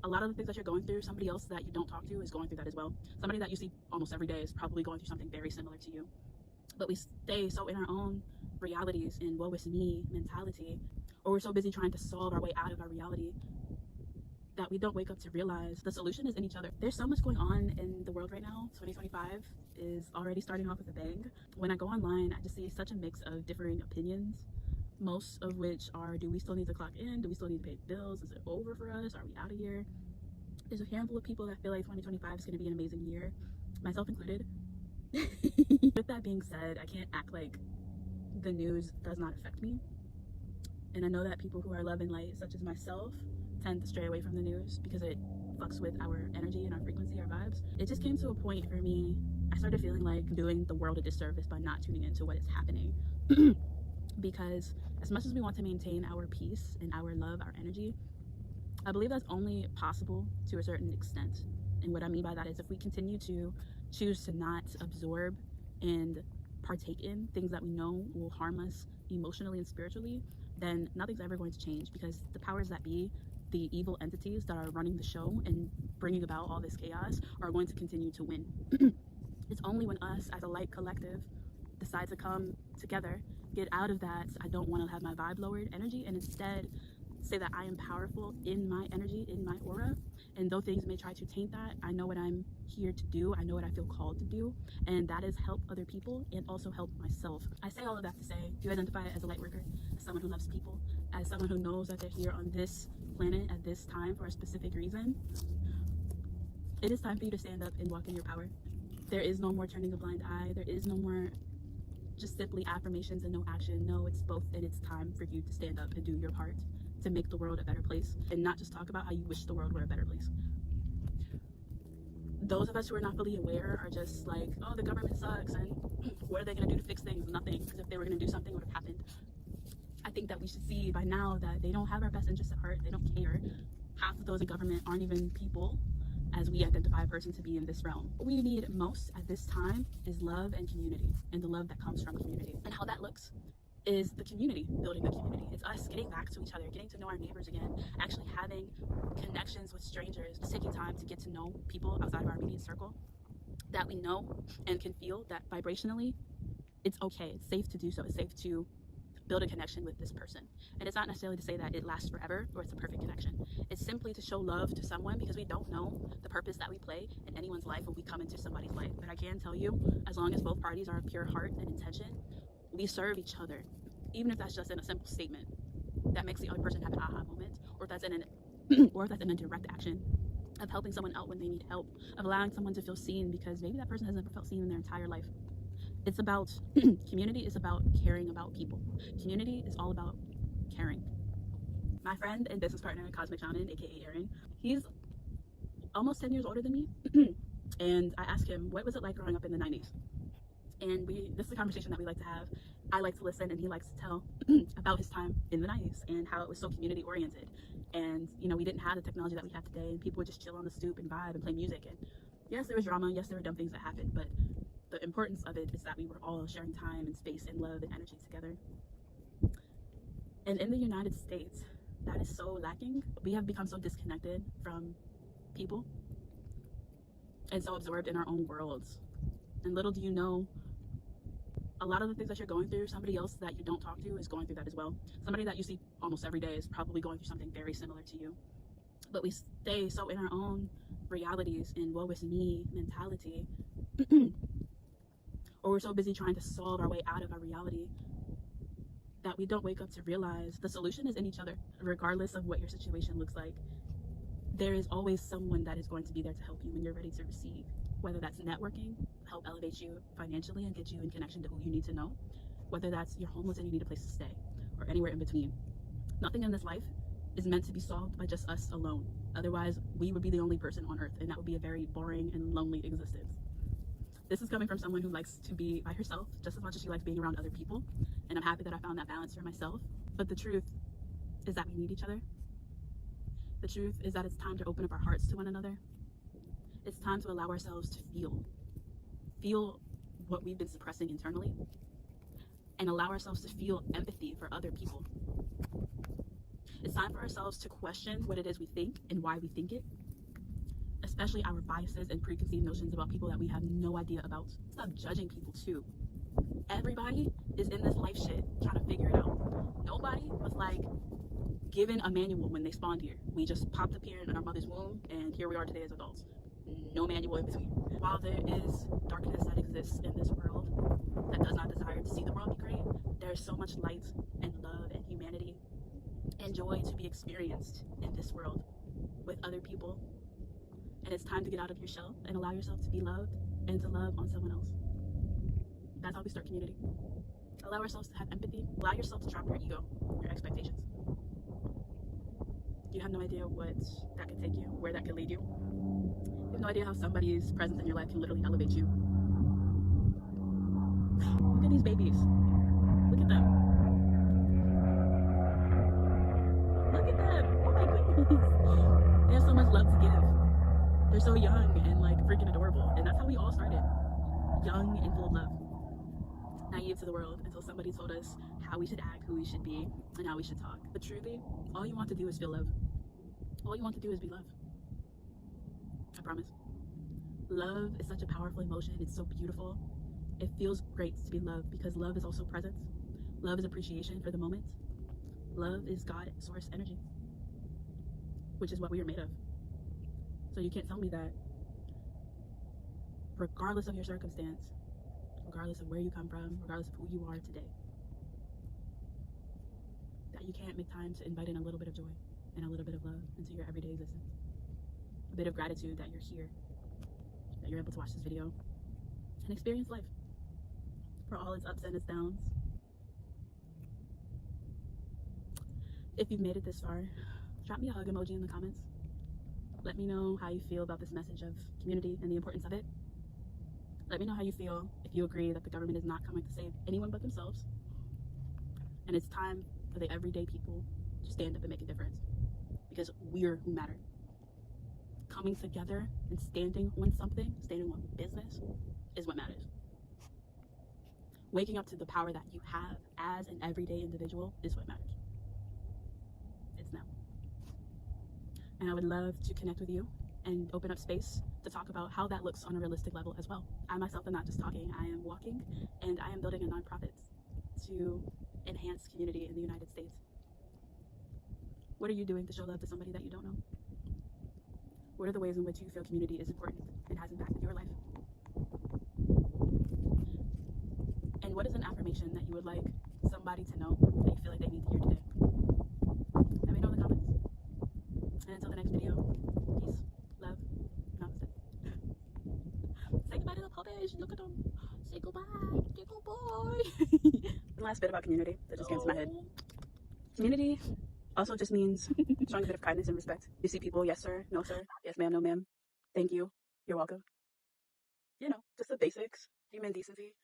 A lot of the things that you're going through, somebody else that you don't talk to is going through that as well. Somebody that you see almost every day is probably going through something very similar to you. But we stay so in our own realities and woe is me mentality, or we're so busy trying to solve our way out of our reality that we don't wake up to realize the solution is in each other. There's so much going on in the world right now. 2025 is already starting off with a bang. When I go online, I just see such a mix of differing opinions, most of which are, do we still need to clock in? Do we still need to pay bills? Is it over for us? Are we out of here? There's a handful of people that feel like 2025 is going to be an amazing year, myself included. With that being said, I can't act like the news does not affect me. And I know that people who are love and light, such as myself, tend to stray away from the news because it fucks with our energy and our frequency, our vibes. It just came to a point for me, I started feeling like doing the world a disservice by not tuning into what is happening. Because as much as we want to maintain our peace and our love, our energy, I believe that's only possible to a certain extent. And what I mean by that is if we continue to choose to not absorb and partake in things that we know will harm us emotionally and spiritually, then nothing's ever going to change, because the powers that be, the evil entities that are running the show and bringing about all this chaos, are going to continue to win. It's only when us as a light collective decide to come together, get out of that I don't want to have my vibe lowered energy, and instead say that I am powerful in my energy, in my aura. And though things may try to taint that, I know what I'm here to do. I know what I feel called to do, and that is help other people and also help myself. I say all of that to say, if you identify as a light worker, as someone who loves people, as someone who knows that they're here on this planet at this time for a specific reason, it is time for you to stand up and walk in your power. There is no more turning a blind eye. There is no more just simply affirmations and no action. No, it's both, and it's time for you to stand up and do your part to make the world a better place, and not just talk about how you wish the world were a better place. Those of us who are not fully aware are just like, oh, the government sucks, and what are they going to do to fix things? Nothing, because if they were going to do something, it would have happened. I think that we should see by now that they don't have our best interests at heart. They don't care. Half of those in government aren't even people as we identify a person to be in this realm. What we need most at this time is love and community, and the love that comes from community. And how that looks is the community, building the community. It's us getting back to each other, getting to know our neighbors again, actually having connections with strangers, just taking time to get to know people outside of our immediate circle that we know and can feel that vibrationally it's okay, it's safe to do so, it's safe to build a connection with this person. And it's not necessarily to say that it lasts forever or it's a perfect connection. It's simply to show love to someone, because we don't know the purpose that we play in anyone's life when we come into somebody's life. But I can tell you, as long as both parties are of pure heart and intention, we serve each other, even if that's just in a simple statement that makes the other person have an aha moment, or if that's in a direct action of helping someone out when they need help, of allowing someone to feel seen because maybe that person has never felt seen in their entire life. It's about community is about caring about people. Community is all about caring. My friend and business partner, Cosmic Shaman, aka Aaron, he's almost 10 years older than me. And I asked him, what was it like growing up in the 90s? And this is a conversation that we like to have. I like to listen and he likes to tell about his time in the 90s and how it was so community oriented. And we didn't have the technology that we have today, and people would just chill on the stoop and vibe and play music. And yes, there was drama, yes, there were dumb things that happened, but the importance of it is that we were all sharing time and space and love and energy together. And in the United States, that is so lacking. We have become so disconnected from people and so absorbed in our own worlds. And little do you know, a lot of the things that you're going through, somebody else that you don't talk to is going through that as well. Somebody that you see almost every day is probably going through something very similar to you. But we stay so in our own realities and woe is me mentality, or we're so busy trying to solve our way out of our reality that we don't wake up to realize the solution is in each other. Regardless of what your situation looks like, there is always someone that is going to be there to help you when you're ready to receive. Whether that's networking, help elevate you financially and get you in connection to who you need to know. Whether that's you're homeless and you need a place to stay, or anywhere in between. Nothing in this life is meant to be solved by just us alone. Otherwise, we would be the only person on earth, and that would be a very boring and lonely existence. This is coming from someone who likes to be by herself just as much as she likes being around other people. And I'm happy that I found that balance for myself. But the truth is that we need each other. The truth is that it's time to open up our hearts to one another. It's time to allow ourselves to feel what we've been suppressing internally, and allow ourselves to feel empathy for other people. It's time for ourselves to question what it is we think and why we think it, especially our biases and preconceived notions about people that we have no idea about. Stop judging people too. Everybody is in this life shit trying to figure it out. Nobody was like given a manual when they spawned here. We just popped up here in our mother's womb and here we are today as adults. No manual in between. While there is darkness that exists in this world that does not desire to see the world be great, there is so much light and love and humanity and joy to be experienced in this world with other people. And it's time to get out of your shell and allow yourself to be loved and to love on someone else. That's how we start community. Allow ourselves to have empathy. Allow yourself to drop your ego, your expectations. You have no idea what that could take you, where that could lead you. You have no idea how somebody's presence in your life can literally elevate you. Look at these babies. Look at them. Look at them. Oh my goodness. They have so much love to give. They're so young and like freaking adorable. And that's how we all started. Young and full of love. Naive to the world until somebody told us how we should act, who we should be, and how we should talk. But truly, all you want to do is feel love. All you want to do is be loved. I promise. Love is such a powerful emotion. It's so beautiful. It feels great to be loved because love is also presence. Love is appreciation for the moment. Love is God, source energy, which is what we are made of. So you can't tell me that regardless of your circumstance, regardless of where you come from, regardless of who you are today, that you can't make time to invite in a little bit of joy and a little bit of love into your everyday existence. A bit of gratitude that you're here, that you're able to watch this video and experience life for all its ups and its downs. If you've made it this far, drop me a hug emoji in the comments. Let me know how you feel about this message of community and the importance of it. Let me know how you feel if you agree that the government is not coming to save anyone but themselves. And it's time for the everyday people to stand up and make a difference. Because we're who matter. Coming together and standing on something, standing on business, is what matters. Waking up to the power that you have as an everyday individual is what matters. It's now. And I would love to connect with you and open up space to talk about how that looks on a realistic level as well. I myself am not just talking, I am walking, and I am building a nonprofit to enhance community in the United States. What are you doing to show love to somebody that you don't know? What are the ways in which you feel community is important and has impacted your life? And what is an affirmation that you would like somebody to know that you feel like they need to hear today? Let me know in the comments. And until the next video, peace, love, namaste. Say goodbye to the puppies. Look at them. Say goodbye. Say goodbye. The last bit about community that just came to my head. Community also just means showing a bit of kindness and respect. You see people, yes sir, no sir, yes ma'am, no ma'am, thank you, you're welcome. You know, just the basics, human decency.